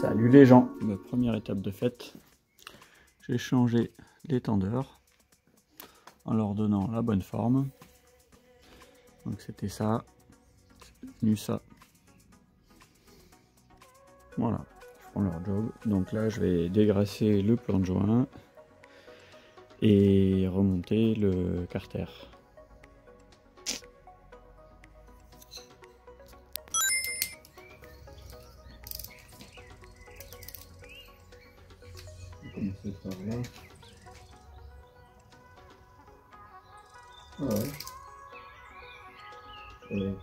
Salut les gens, ma première étape de fête, j'ai changé les tendeurs en leur donnant la bonne forme. Donc c'était ça, c'est devenu ça. Voilà, ils font leur job. Donc là je vais dégrasser le plan de joint et remonter le carter. Commencer par là. Ah ouais.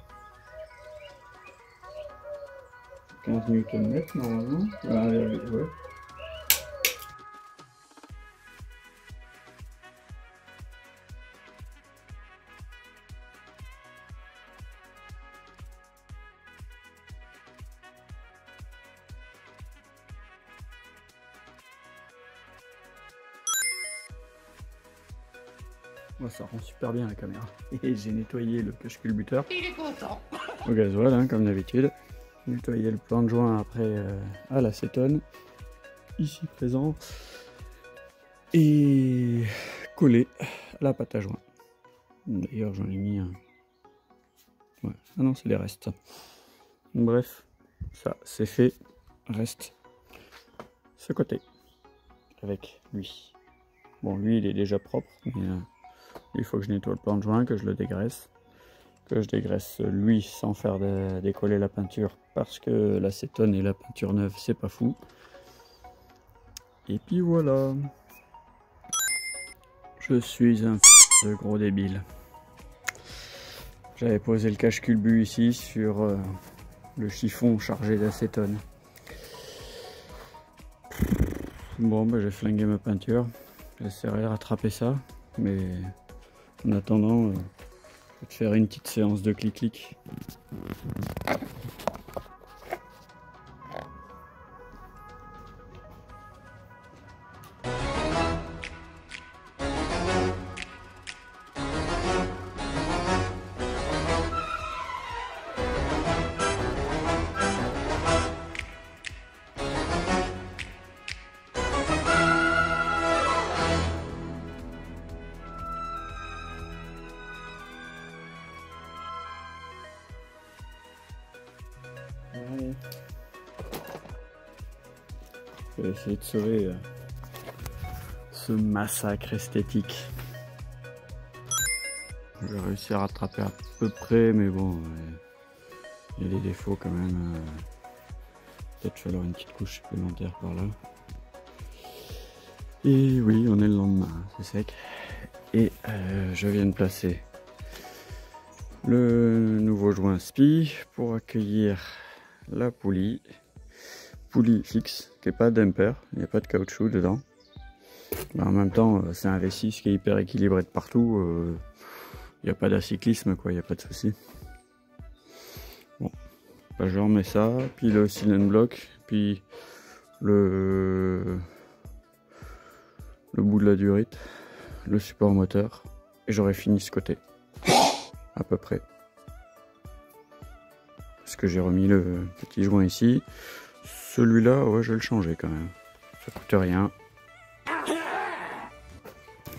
15 Nm normalement. Ah ouais. Ouais, ça rend super bien la caméra. Et j'ai nettoyé le cache culbuteur. Il est content. Au gasoil, hein, comme d'habitude. Nettoyer le plan de joint après à l'acétone. Ici présent. Et coller la pâte à joint. D'ailleurs, j'en ai mis un. Ouais. Ah non, c'est les restes. Bref, ça c'est fait. Reste ce côté. Avec lui. Bon, lui, il est déjà propre. Mais il faut que je nettoie le plan de joint, que je le dégraisse. Que je dégraisse lui sans faire décoller la peinture. Parce que l'acétone et la peinture neuve, c'est pas fou. Et puis voilà. Je suis un de gros débile. J'avais posé le cache culbu ici sur le chiffon chargé d'acétone. Bon, bah, j'ai flingué ma peinture. J'essaierai de rattraper ça. Mais en attendant, je vais te faire une petite séance de clic-clic. Ouais. Je vais essayer de sauver ce massacre esthétique. J'ai réussi à rattraper à peu près, mais bon, il y a des défauts quand même. Peut-être falloir une petite couche supplémentaire par là. Et oui, on est le lendemain, c'est sec. Et je viens de placer le nouveau joint SPI pour accueillir la poulie fixe qui n'est pas damper, il n'y a pas de caoutchouc dedans. Mais en même temps, c'est un V6 qui est hyper équilibré de partout. Il n'y a pas d'acyclisme, quoi, il n'y a pas de souci. Bon, bah, je remets ça, puis le cylinder block, puis le bout de la durite, le support moteur, et j'aurai fini ce côté, à peu près. Parce que j'ai remis le petit joint ici. Celui-là, ouais, je vais le changer quand même. Ça coûte rien.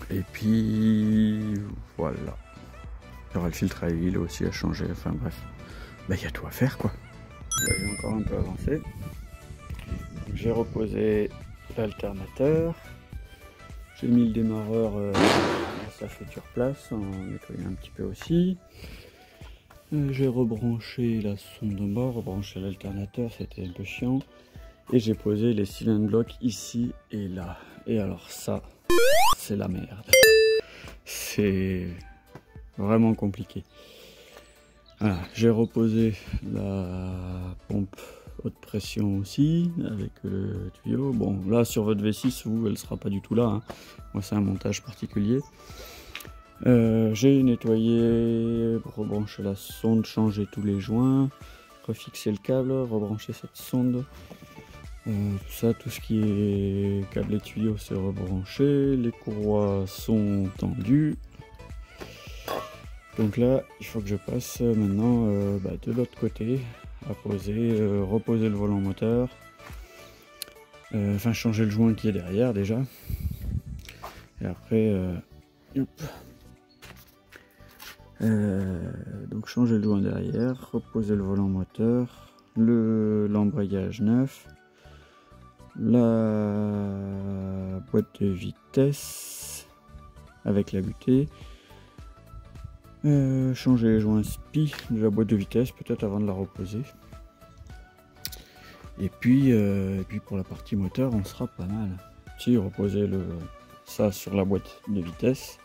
Et puis, voilà. Il y aura le filtre à huile aussi à changer. Enfin bref. Bah, il y a tout à faire, quoi. Là, j'ai encore un peu avancé. J'ai reposé l'alternateur. J'ai mis le démarreur à sa future place en nettoyant un petit peu aussi. J'ai rebranché la sonde de bord, rebranché l'alternateur, c'était un peu chiant. Et j'ai posé les cylinder blocks ici et là. Et alors ça, c'est la merde. C'est vraiment compliqué. Voilà, j'ai reposé la pompe haute pression aussi, avec le tuyau. Bon, là sur votre V6, vous, elle sera pas du tout là. Hein. Moi, c'est un montage particulier. J'ai nettoyé, rebranché la sonde, changé tous les joints, refixé le câble, rebranché cette sonde. Tout ça, tout ce qui est câble et tuyau, c'est rebranché. Les courroies sont tendues. Donc là, il faut que je passe maintenant de l'autre côté à poser, reposer le volant moteur Enfin changer le joint qui est derrière déjà. Et après, hop. Donc changer le joint derrière, reposer le volant moteur, l'embrayage neuf, la boîte de vitesse avec la butée, changer les joints SPI de la boîte de vitesse peut-être avant de la reposer. Et puis pour la partie moteur on sera pas mal. Si reposer ça sur la boîte de vitesse.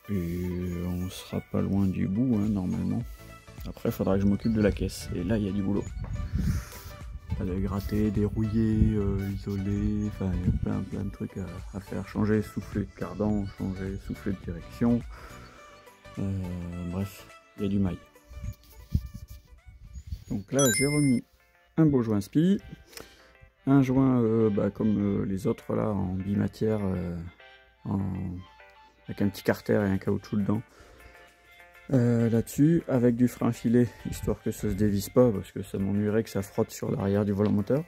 Et on sera pas loin du bout hein, normalement. Après il faudra que je m'occupe de la caisse. Et là il y a du boulot. Aller gratter, dérouiller, isoler, enfin il y a plein de trucs à faire. Changer soufflet de cardan, changer soufflet de direction. Bref, il y a du mail. Donc là j'ai remis un beau joint SPI. Un joint comme les autres là en bimatière avec un petit carter et un caoutchouc dedans là-dessus, avec du frein filet histoire que ça se dévisse pas parce que ça m'ennuierait que ça frotte sur l'arrière du volant moteur.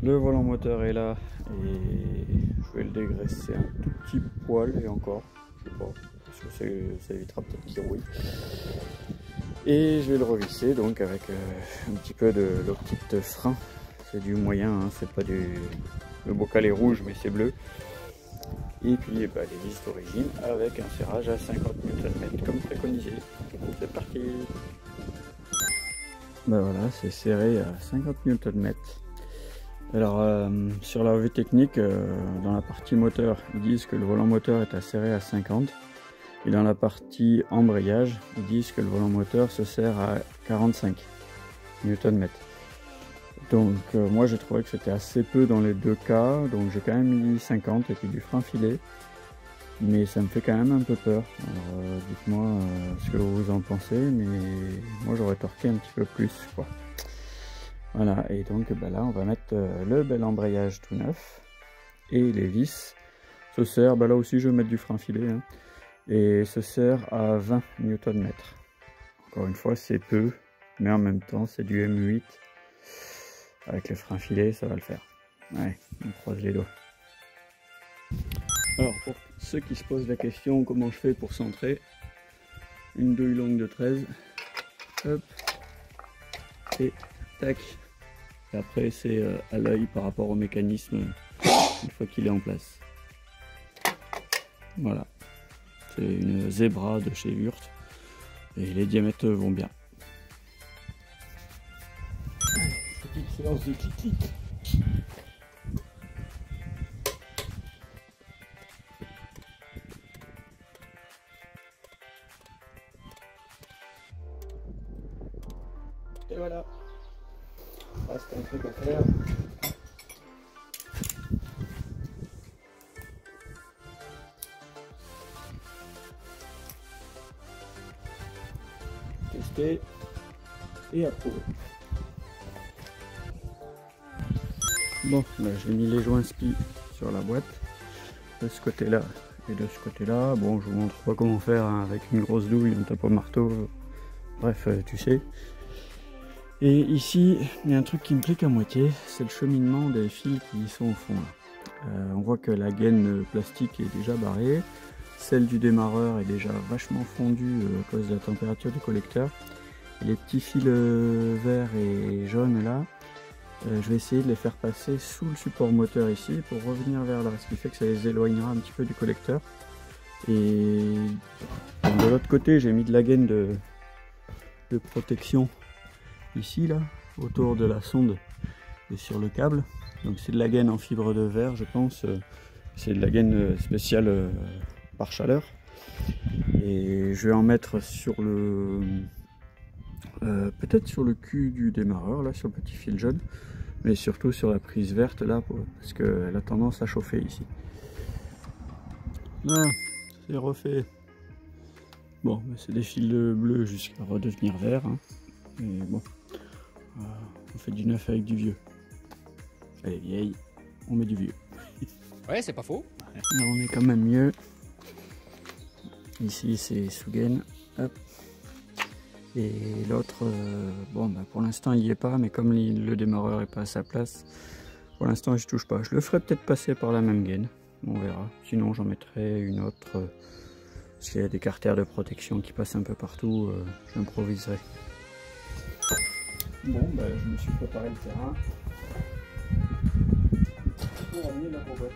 Le volant moteur est là et je vais le dégraisser un tout petit poil et encore, je sais pas, parce que ça évitera peut-être qu'il rouille. Et je vais le revisser donc avec un petit peu de l'optique frein. C'est du moyen, hein, c'est pas le bocal est rouge mais c'est bleu. Et puis les vis d'origine avec un serrage à 50 Nm comme préconisé. C'est parti. Voilà, c'est serré à 50 Nm. Alors sur la revue technique, dans la partie moteur, ils disent que le volant moteur est à serrer à 50. Et dans la partie embrayage, ils disent que le volant moteur se serre à 45 Nm. Donc moi j'ai trouvé que c'était assez peu dans les deux cas, donc j'ai quand même mis 50 et puis du frein filet. Mais ça me fait quand même un peu peur. Alors dites-moi ce que vous en pensez, mais moi j'aurais torqué un petit peu plus quoi. Voilà, et donc là on va mettre le bel embrayage tout neuf et les vis se serrent, là aussi je vais mettre du frein filet hein, et se serre à 20 Nm. Encore une fois c'est peu, mais en même temps c'est du M8 avec le frein filet, ça va le faire. Ouais, on croise les doigts. Alors pour ceux qui se posent la question comment je fais pour centrer, une douille longue de 13, hop, et tac. Et après c'est à l'œil par rapport au mécanisme une fois qu'il est en place. Voilà, c'est une Zebra de chez Wurth et les diamètres vont bien. Petite séance de clic-clic. Et voilà. Reste un truc à faire. Tester et approuver. Bon, là j'ai mis les joints SPI sur la boîte, de ce côté-là et de ce côté-là. Bon, je vous montre pas comment faire hein, avec une grosse douille, un tape au marteau, bref, tu sais. Et ici, il y a un truc qui me plaît qu'à moitié, c'est le cheminement des fils qui sont au fond. On voit que la gaine plastique est déjà barrée, celle du démarreur est déjà vachement fondue à cause de la température du collecteur. Et les petits fils verts et jaunes là, je vais essayer de les faire passer sous le support moteur ici pour revenir vers là, ce qui fait que ça les éloignera un petit peu du collecteur. Et de l'autre côté, j'ai mis de la gaine de protection ici là, autour de la sonde et sur le câble. Donc c'est de la gaine en fibre de verre, je pense. C'est de la gaine spéciale par chaleur. Et je vais en mettre sur le... peut-être sur le cul du démarreur, là, sur le petit fil jaune. Mais surtout sur la prise verte, là, parce qu'elle a tendance à chauffer ici. Là, c'est refait. Bon, c'est des fils bleus jusqu'à redevenir vert. Hein. Et bon, on fait du neuf avec du vieux. Elle est vieille, on met du vieux. Ouais, c'est pas faux. Là, on est quand même mieux. Ici, c'est sous gaine. Hop. Et l'autre, bon bah pour l'instant il n'y est pas, mais comme le démarreur n'est pas à sa place, pour l'instant je touche pas. Je le ferai peut-être passer par la même gaine, on verra. Sinon j'en mettrai une autre, parce qu'il y a des carters de protection qui passent un peu partout, j'improviserai. Bon bah je me suis préparé le terrain pour amener la bourrette.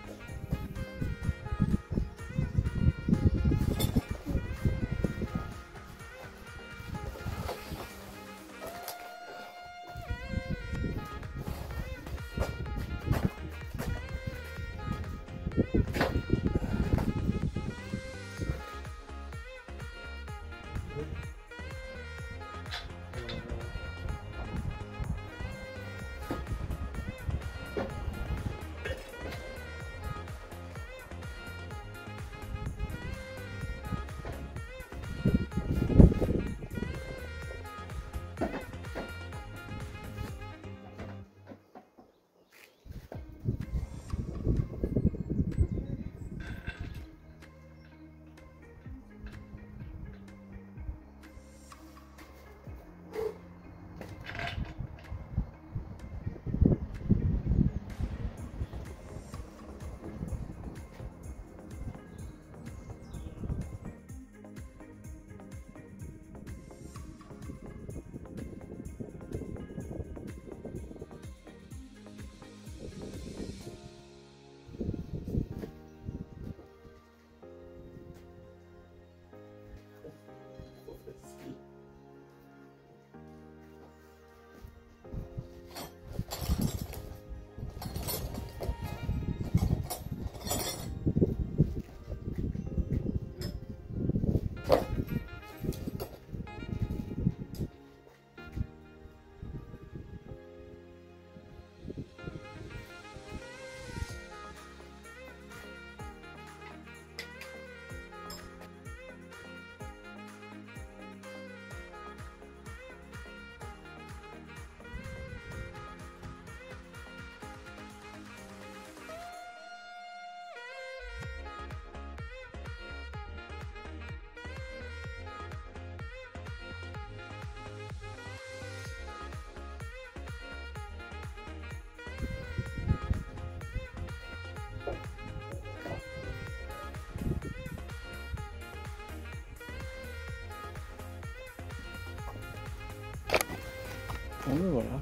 Bon ben voilà.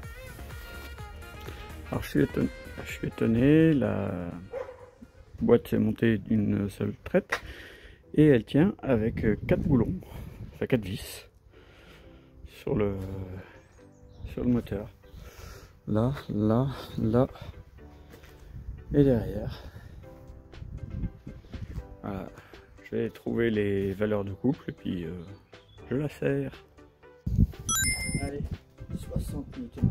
Alors je suis étonné, la boîte s'est montée d'une seule traite et elle tient avec 4 boulons, enfin 4 vis sur le moteur. Là, là, là et derrière. Voilà. Je vais trouver les valeurs de couple et puis je la serre. Allez, 60 Nm.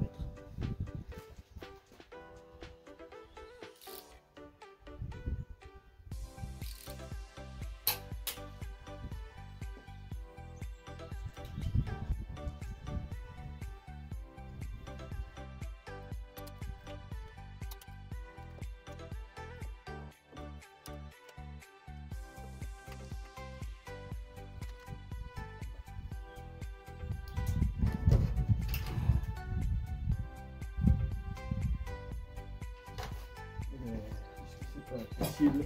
Possible,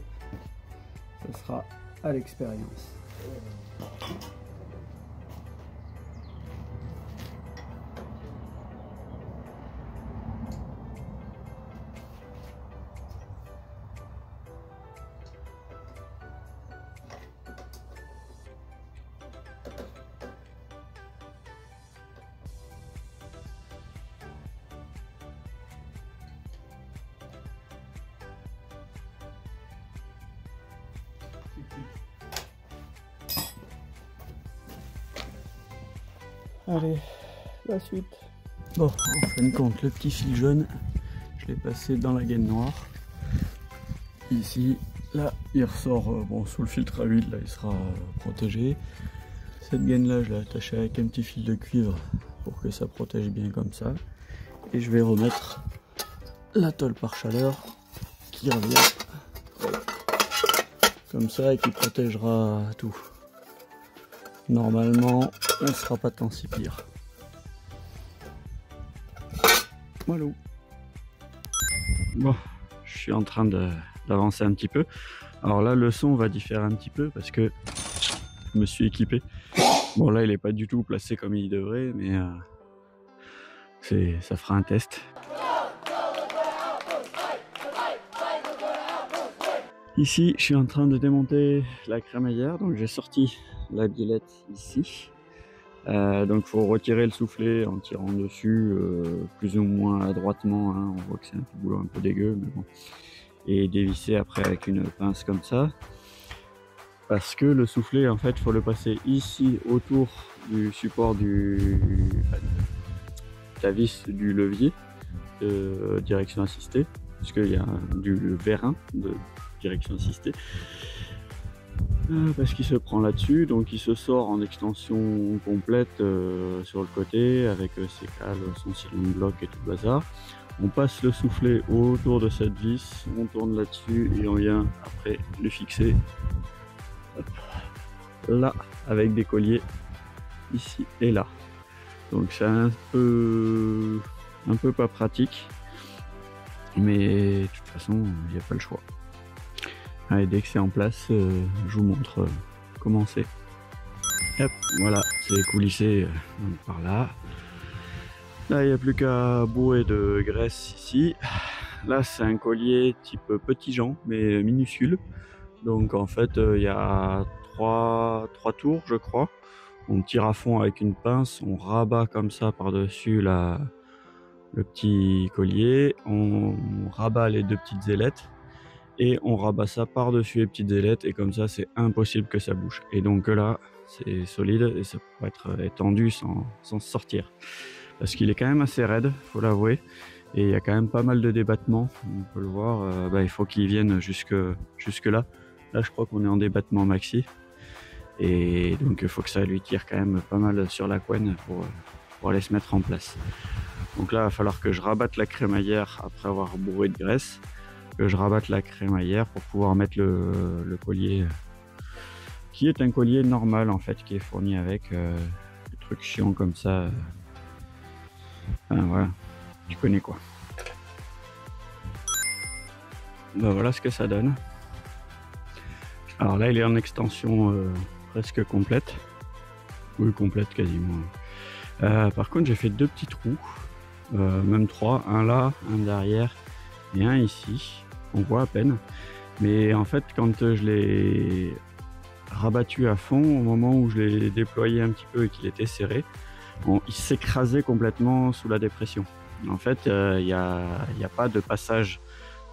ce sera à l'expérience. Allez, la suite. Bon, en fin de compte, le petit fil jaune, je l'ai passé dans la gaine noire. Ici, là, il ressort bon, sous le filtre à huile, là, il sera protégé. Cette gaine là, je l'ai attachée avec un petit fil de cuivre pour que ça protège bien comme ça. Et je vais remettre la tôle par chaleur qui revient comme ça et qui protégera tout. Normalement, on sera pas tant si pire. Voilà. Bon, je suis en train d'avancer un petit peu. Alors là, le son va différer un petit peu parce que je me suis équipé. Bon, là, il est pas du tout placé comme il devrait, mais ça fera un test. Ici, je suis en train de démonter la crémaillère, donc j'ai sorti la biellette ici. Donc il faut retirer le soufflet en tirant dessus, plus ou moins adroitement, hein. On voit que c'est un boulot un peu dégueu, mais bon. Et dévisser après avec une pince comme ça. Parce que le soufflet, en fait, il faut le passer ici autour du support de la vis du levier de direction assistée, puisqu'il y a du vérin de direction assistée. Parce qu'il se prend là-dessus, donc il se sort en extension complète sur le côté avec ses cales, son cylindre bloc et tout le bazar. On passe le soufflet autour de cette vis, on tourne là-dessus et on vient après le fixer là avec des colliers ici et là. Donc c'est un peu pas pratique, mais de toute façon il n'y a pas le choix. Allez, dès que c'est en place, je vous montre comment c'est. Hop, voilà, c'est coulissé par là. Là, il n'y a plus qu'à bourrer de graisse ici. Là, c'est un collier type petit Jean, mais minuscule. Donc en fait, il y a trois tours, je crois. On tire à fond avec une pince, on rabat comme ça par-dessus le petit collier. On rabat les deux petites ailettes. Et on rabat ça par-dessus les petites ailettes et comme ça c'est impossible que ça bouge. Et donc là c'est solide et ça peut être étendu sans se sortir. Parce qu'il est quand même assez raide, faut l'avouer. Et il y a quand même pas mal de débattements, on peut le voir. Il faut qu'il vienne jusque là. Là je crois qu'on est en débattement maxi. Et donc il faut que ça lui tire quand même pas mal sur la couenne pour aller se mettre en place. Donc là il va falloir que je rabatte la crémaillère après avoir bourré de graisse. Que je rabatte la crémaillère pour pouvoir mettre le collier qui est un collier normal en fait, qui est fourni avec des trucs chiants comme ça. Voilà, tu connais quoi. Voilà ce que ça donne. Alors là il est en extension presque complète. Oui, complète quasiment. Par contre j'ai fait deux petits trous, même trois, un là, un derrière et un ici. On voit à peine, mais en fait quand je l'ai rabattu à fond, au moment où je l'ai déployé un petit peu et qu'il était serré, il s'écrasait complètement sous la dépression. En fait il n'y a pas de passage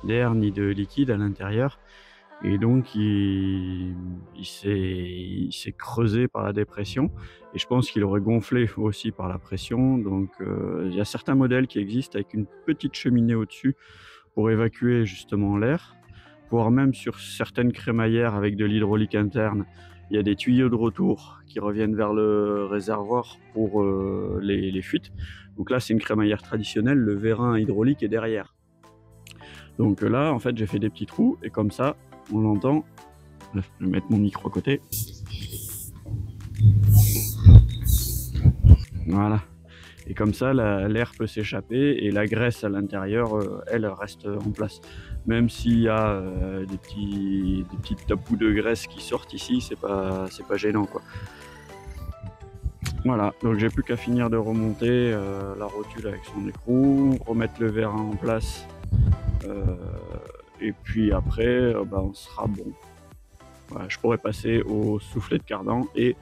d'air ni de liquide à l'intérieur et donc il s'est creusé par la dépression et je pense qu'il aurait gonflé aussi par la pression. Donc il y a certains modèles qui existent avec une petite cheminée au-dessus pour évacuer justement l'air, voire même sur certaines crémaillères avec de l'hydraulique interne, il y a des tuyaux de retour qui reviennent vers le réservoir pour les fuites. Donc là c'est une crémaillère traditionnelle, le vérin hydraulique est derrière. Donc là en fait j'ai fait des petits trous et comme ça on l'entend. Je vais mettre mon micro à côté. Voilà. Et comme ça, l'air peut s'échapper et la graisse à l'intérieur, elle reste en place. Même s'il y a des petits tapous de graisse qui sortent ici, c'est pas gênant quoi. Voilà, donc j'ai plus qu'à finir de remonter la rotule avec son écrou, remettre le vérin en place. Et puis après, on sera bon. Voilà, je pourrais passer au soufflet de cardan et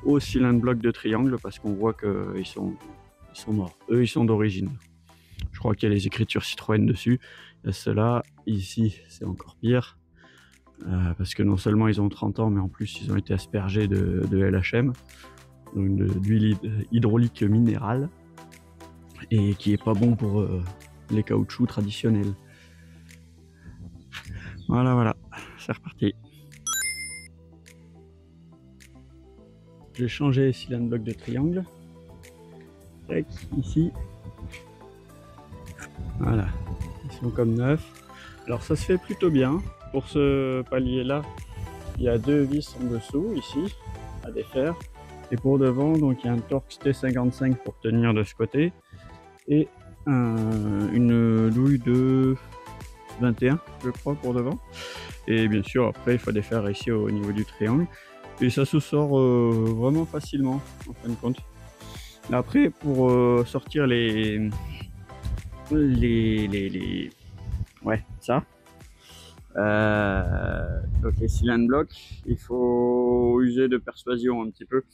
au cylindre bloc de triangle parce qu'on voit qu'ils sont morts. Eux, ils sont d'origine. Je crois qu'il y a les écritures Citroën dessus. Il y a ceux-là. Ici, c'est encore pire. Parce que non seulement ils ont 30 ans, mais en plus, ils ont été aspergés de LHM. Donc d'huile hydraulique minérale. Et qui est pas bon pour les caoutchoucs traditionnels. Voilà. C'est reparti. J'ai changé les cylindres bloc de triangle. Tac, ici. Voilà, ils sont comme neufs. Alors ça se fait plutôt bien. Pour ce palier là, il y a deux vis en dessous ici à défaire. Et pour devant, donc il y a un Torx T55 pour tenir de ce côté et une douille de 21 je crois pour devant. Et bien sûr après il faut défaire ici au niveau du triangle et ça se sort vraiment facilement en fin de compte. Après pour sortir les ouais ça donc les cylindres blocs, il faut user de persuasion un petit peu,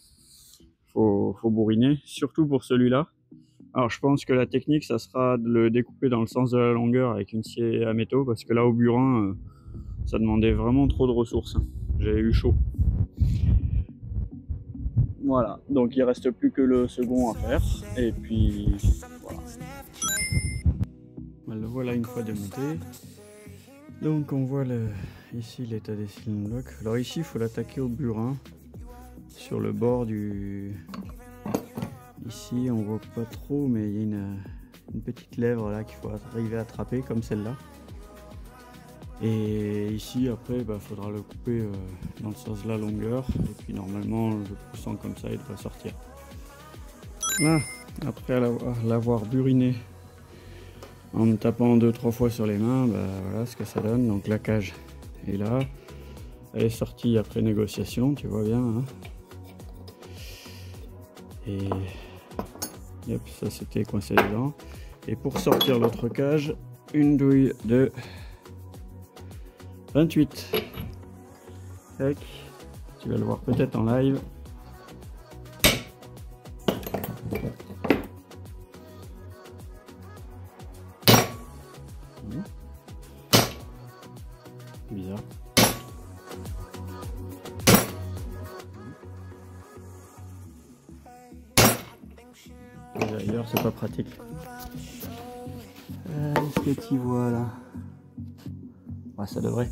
faut bourriner surtout pour celui-là. Alors je pense que la technique ça sera de le découper dans le sens de la longueur avec une scie à métaux, parce que là au burin ça demandait vraiment trop de ressources, j'ai eu chaud. Voilà, donc il reste plus que le second à faire et puis voilà. Le voilà une fois démonté. Donc on voit ici l'état des cylindres blocs. Alors ici il faut l'attaquer au burin sur le bord du... Ici on voit pas trop mais il y a une petite lèvre là qu'il faut arriver à attraper comme celle-là. Et ici après faudra le couper dans le sens de la longueur et puis normalement le poussant comme ça il devrait sortir. Là, après l'avoir buriné en me tapant 2-3 fois sur les mains, voilà ce que ça donne. Donc la cage est là, elle est sortie après négociation, tu vois bien hein. Et yep, ça c'était coincé dedans. Et pour sortir l'autre cage, une douille de 28. Tac. Tu vas le voir peut-être en live. C'est bizarre. D'ailleurs, c'est pas pratique. Est-ce que tu vois là? Ouais, ça devrait.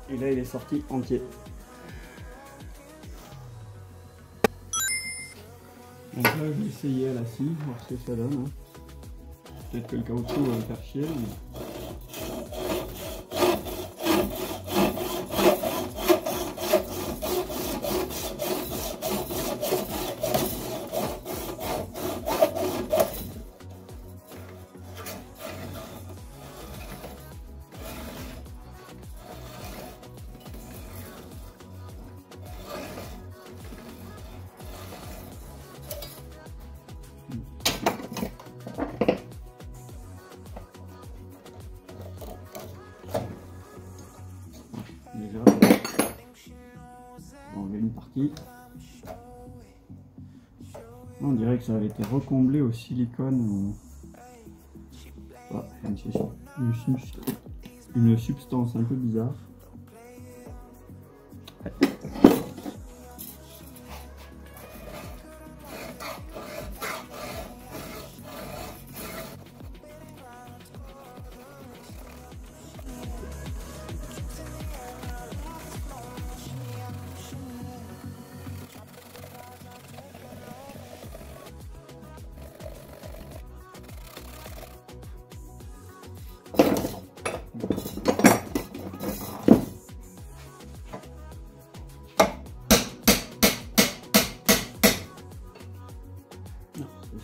Et là, il est sorti entier. Donc là, je vais essayer à la scie, voir ce que ça donne. Hein. Peut-être que le caoutchouc va me faire chier. Mais... déjà, on va enlever une partie. On dirait que ça avait été recomblé au silicone. Une substance un peu bizarre.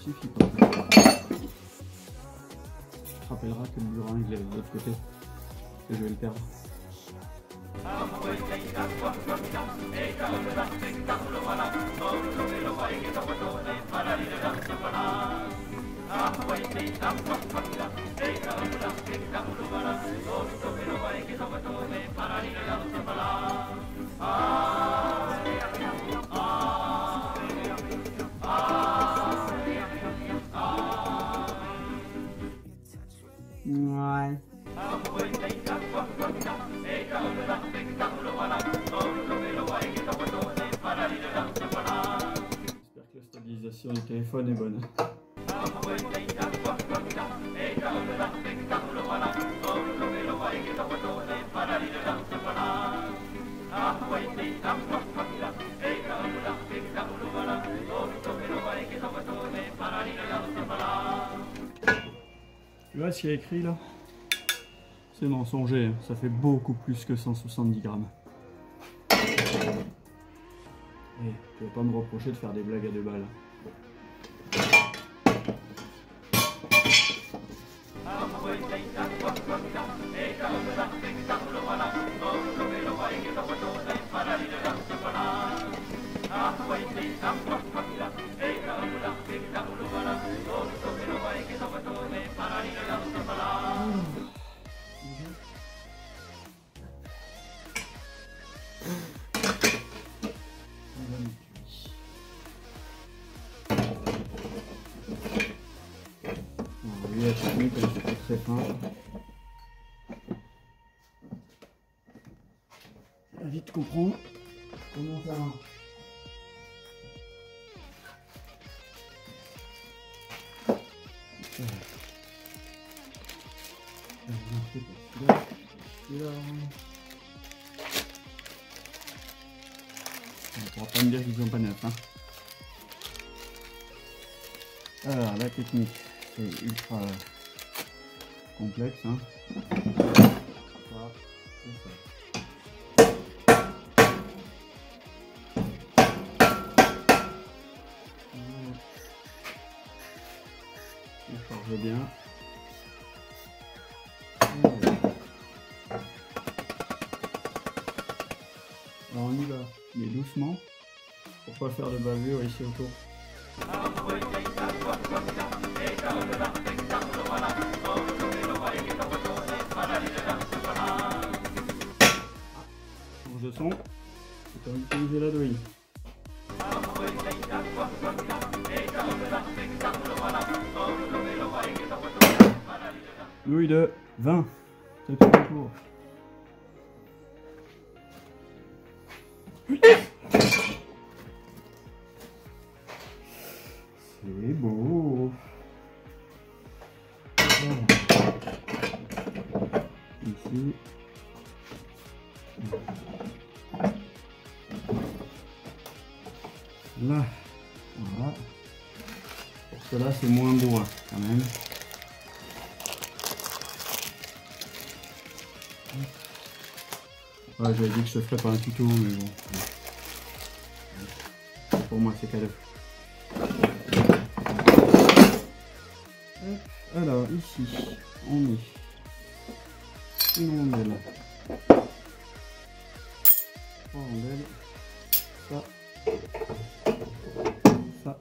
Suffit pas. Tu te rappelleras que le burin il est de l'autre côté, que je vais le perdre. Ouais. J'espère que la stabilisation du téléphone est bonne. Tu vois ce qu'il y a écrit là? C'est mensonger, hein. Ça fait beaucoup plus que 170 grammes. Et tu vas pas me reprocher de faire des blagues à 2 balles. Lui, la technique, elle est pas très fin. Va vite comprendre comment ça marche. On ne pourra pas me dire qu'ils sont pas neufs. Hein. Alors la technique, c'est ultra complexe. Hein. Ça, et ça. On charge bien. Alors on y va, mais doucement, pour pas faire de bavure ici autour. Change de son, c'est comme utiliser la douille. Douille de 20, c'est tout le tour. C'est beau. Ici. Là. Voilà. Pour cela, c'est moins beau hein, quand même. Ouais, j'avais dit que je te ferais pas un tuto, mais bon. Pour moi, c'est cadeau. Alors, ici, on met une rondelle. 3 rondelles. Ça. Ça.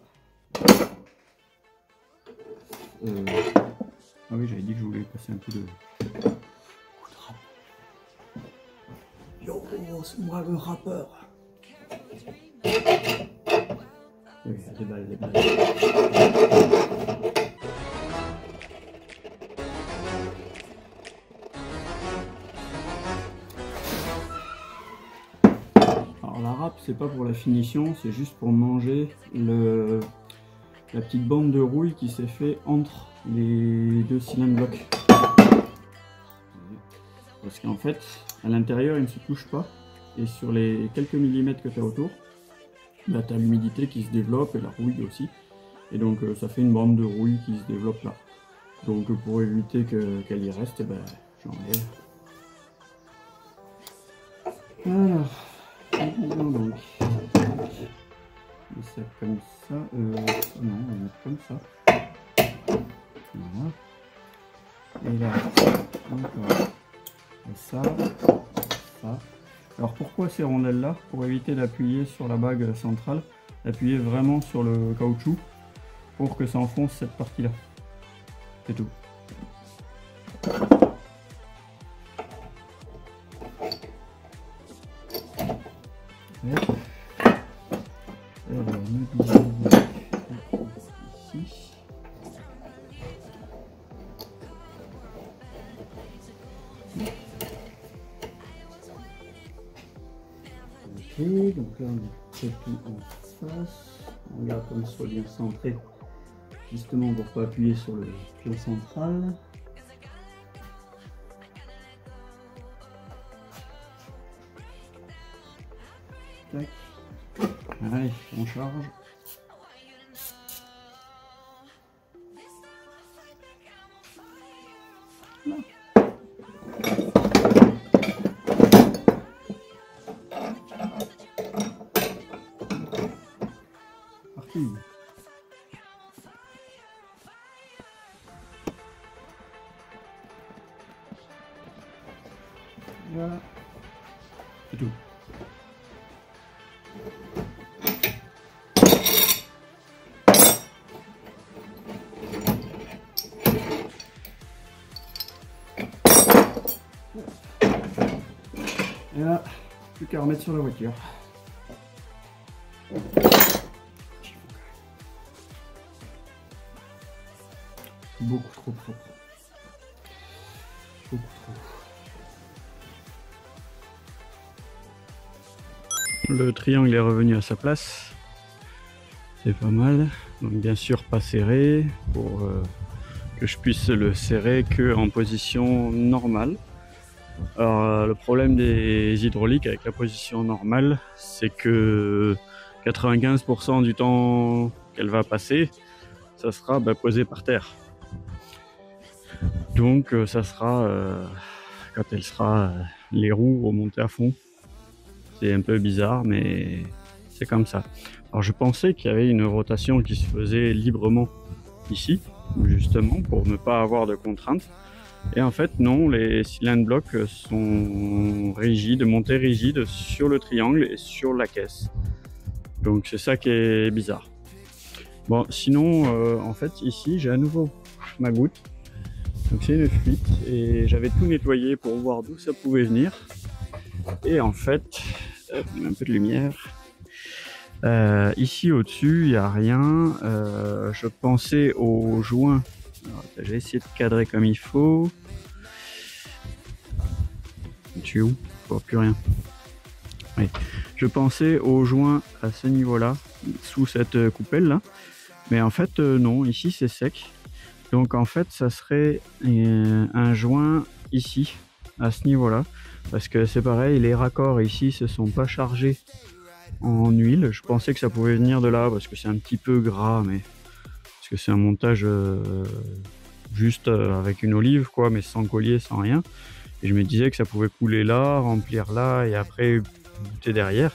Ah oui, j'avais dit que je voulais passer un peu de rap. Yo, c'est moi le rappeur. Oui, des balles, des balles. Alors la râpe, c'est pas pour la finition, c'est juste pour manger la petite bande de rouille qui s'est fait entre les 2 cylindres blocs. Parce qu'en fait, à l'intérieur, il ne se touche pas. Et sur les quelques millimètres que tu as autour, bah, tu as l'humidité qui se développe et la rouille aussi. Et donc ça fait une bande de rouille qui se développe là. Donc pour éviter qu'elle y reste, bah, j'enlève. Alors, donc, on ça comme ça. Non, on va mettre comme ça. Voilà. Et là, encore. Et ça. Alors pourquoi ces rondelles là? Pour éviter d'appuyer sur la bague centrale, appuyer vraiment sur le caoutchouc pour que ça enfonce cette partie là. C'est tout. Alors nous disons ici. Ok, donc là on met tout en face. On regarde comme ce soit bien centré, justement pour pas appuyer sur le pion central. Tac. Allez, on charge. Parti. Voilà. C'est tout. Et là, plus qu'à remettre sur la voiture. Beaucoup trop propre. Beaucoup trop. Le triangle est revenu à sa place. C'est pas mal. Donc bien sûr pas serré pour que je puisse le serrer que en position normale. Alors le problème des hydrauliques avec la position normale, c'est que 95% du temps qu'elle va passer, ça sera posé par terre. Donc ça sera quand elle sera les roues remontées à fond. C'est un peu bizarre, mais c'est comme ça. Alors je pensais qu'il y avait une rotation qui se faisait librement ici, justement pour ne pas avoir de contraintes. Et en fait non, les cylindres blocs sont rigides, montés rigides sur le triangle et sur la caisse. Donc c'est ça qui est bizarre. Bon sinon en fait ici j'ai à nouveau ma goutte. Donc c'est une fuite et j'avais tout nettoyé pour voir d'où ça pouvait venir. Et en fait, un peu de lumière. Ici au-dessus, il n'y a rien. Je pensais au joint. J'ai essayé de cadrer comme il faut. Tu es où? Je vois plus rien. Oui. Je pensais au joint à ce niveau-là, sous cette coupelle là. Mais en fait, non, ici c'est sec. Donc en fait, ça serait un joint ici, à ce niveau-là. Parce que c'est pareil, les raccords ici se sont pas chargés en huile. Je pensais que ça pouvait venir de là parce que c'est un petit peu gras, mais parce que c'est un montage juste avec une olive quoi, mais sans collier, sans rien. Et je me disais que ça pouvait couler là, remplir là et après bouter derrière.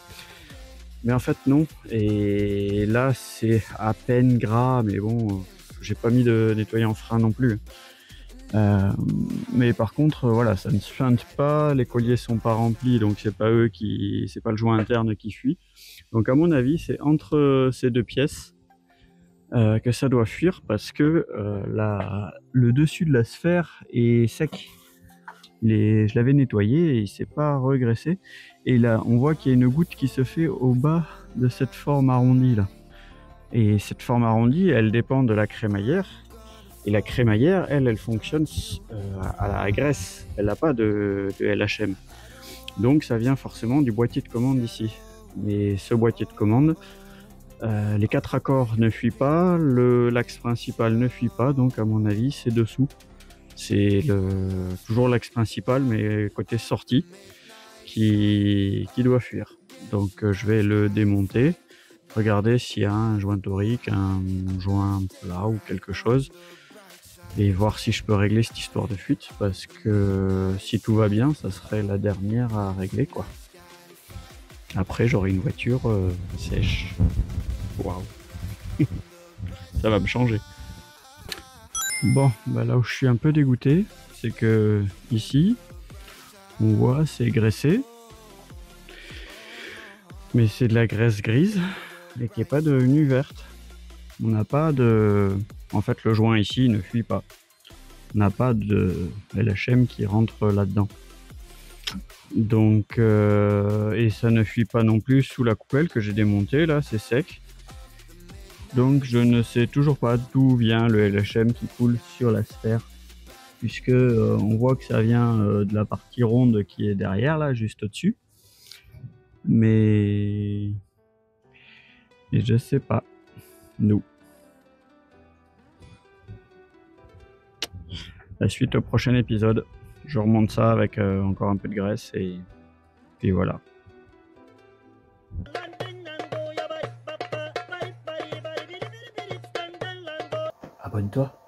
Mais en fait non. Et là c'est à peine gras, mais bon, j'ai pas mis de nettoyant frein non plus. Mais par contre voilà, ça ne feinte pas, les colliers sont pas remplis, donc c'est pas eux qui, c'est pas le joint interne qui fuit. Donc à mon avis c'est entre ces deux pièces que ça doit fuir, parce que le dessus de la sphère est sec. Je l'avais nettoyé et il s'est pas regraissé, et là on voit qu'il y a une goutte qui se fait au bas de cette forme arrondie là, et cette forme arrondie elle dépend de la crémaillère. Et la crémaillère, elle fonctionne à la graisse, elle n'a pas de LHM. Donc ça vient forcément du boîtier de commande ici. Mais ce boîtier de commande, les 4 accords ne fuient pas, l'axe principal ne fuit pas, donc à mon avis c'est dessous. C'est toujours l'axe principal, mais côté sortie, qui doit fuir. Donc je vais le démonter, regarder s'il y a un joint torique, un joint plat ou quelque chose, et voir si je peux régler cette histoire de fuite, parce que si tout va bien, ça serait la dernière à régler quoi. Après j'aurai une voiture sèche. Waouh. Ça va me changer. Bon, bah là où je suis un peu dégoûté, c'est que ici, on voit c'est graissé, mais c'est de la graisse grise et qui n'est pas devenue verte. On n'a pas de... En fait, le joint ici ne fuit pas. On n'a pas de LHM qui rentre là-dedans. Donc, et ça ne fuit pas non plus sous la coupelle que j'ai démontée, là, c'est sec. Donc, je ne sais toujours pas d'où vient le LHM qui coule sur la sphère, puisque on voit que ça vient de la partie ronde qui est derrière, là, juste au-dessus. Mais je sais pas. Nous. La suite au prochain épisode. Je remonte ça avec encore un peu de graisse et puis voilà. Abonne-toi.